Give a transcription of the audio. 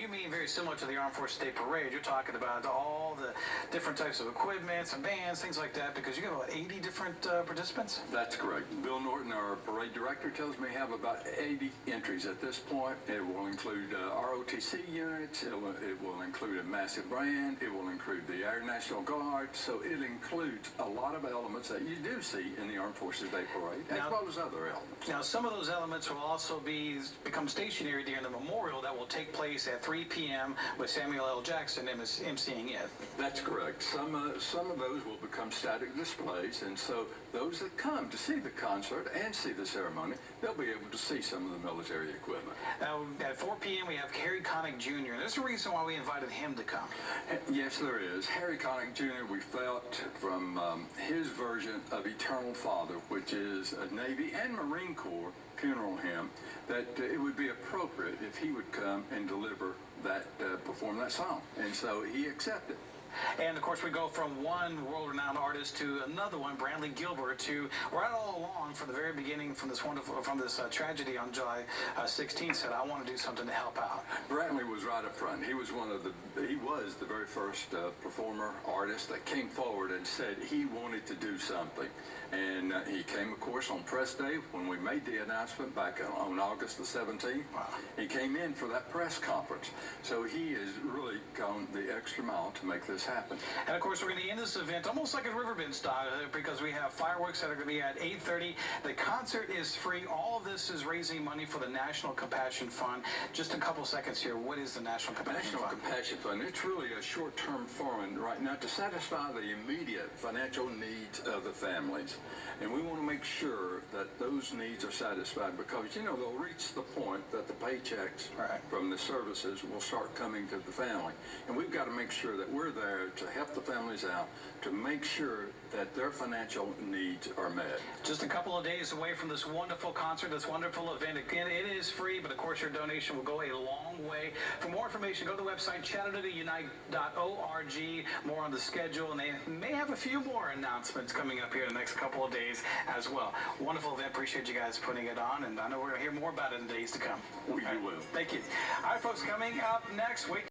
you mean very similar to the Armed Forces Day Parade. You're talking about all the different types of equipment, some bands, things like that, because you have about 80 different participants? That's correct. Bill Norton, our parade director, tells me we have about 80 entries at this point. It will include ROTC units. It will include a massive band. It will include the Air National Guard. So it includes a lot of elements that you do see in the Armed Forces Day Parade, as well as other elements. Now, some of those elements will also become stationary during the memorial that will take place at 3 p.m. with Samuel L. Jackson emceeing it. That's correct. Some of those will become static displays, and so those that come to see the concert and see the ceremony, they'll be able to see some of the military equipment. Now, at 4 p.m. we have Harry Connick Jr. There's a reason why we invited him to come. Yes, there is. Harry Connick Jr., we felt from his version of Eternal Father, which is a Navy and Marine Corps funeral hymn, that it would be appropriate if he would come and deliver that, perform that song. And so he accepted. And, of course, we go from one world-renowned artist to another one, Brantley Gilbert, to right all along from the very beginning, from this tragedy on July 16th, said, I want to do something to help out. Brantley was right up front. He was the very first performer, artist that came forward and said he wanted to do something. And he came, of course, on press day when we made the announcement back on August the 17th. Wow. He came in for that press conference. So he has really gone the extra mile to make this happen. And, of course, we're going to end this event almost like a Riverbend style, because we have fireworks that are going to be at 8:30. The concert is free. All of this is raising money for the National Compassion Fund. Just a couple seconds here. What is the National Compassion Fund? Compassion Fund, it's really a short-term fund right now to satisfy the immediate financial needs of the families. And we want to make sure that those needs are satisfied, because, you know, they'll reach the point that the paychecks from the services will start coming to the family. And we've got to make sure that we're there to help the families out, to make sure that their financial needs are met. Just a couple of days away from this wonderful concert, this wonderful event. Again, it is free, but of course your donation will go a long way. For more information, go to the website ChattanoogaUnite.org. More on the schedule, and they may have a few more announcements coming up here in the next couple of days as well. Wonderful event. Appreciate you guys putting it on, and I know we're going to hear more about it in the days to come. We will. Thank you. All right, folks, coming up next, wait.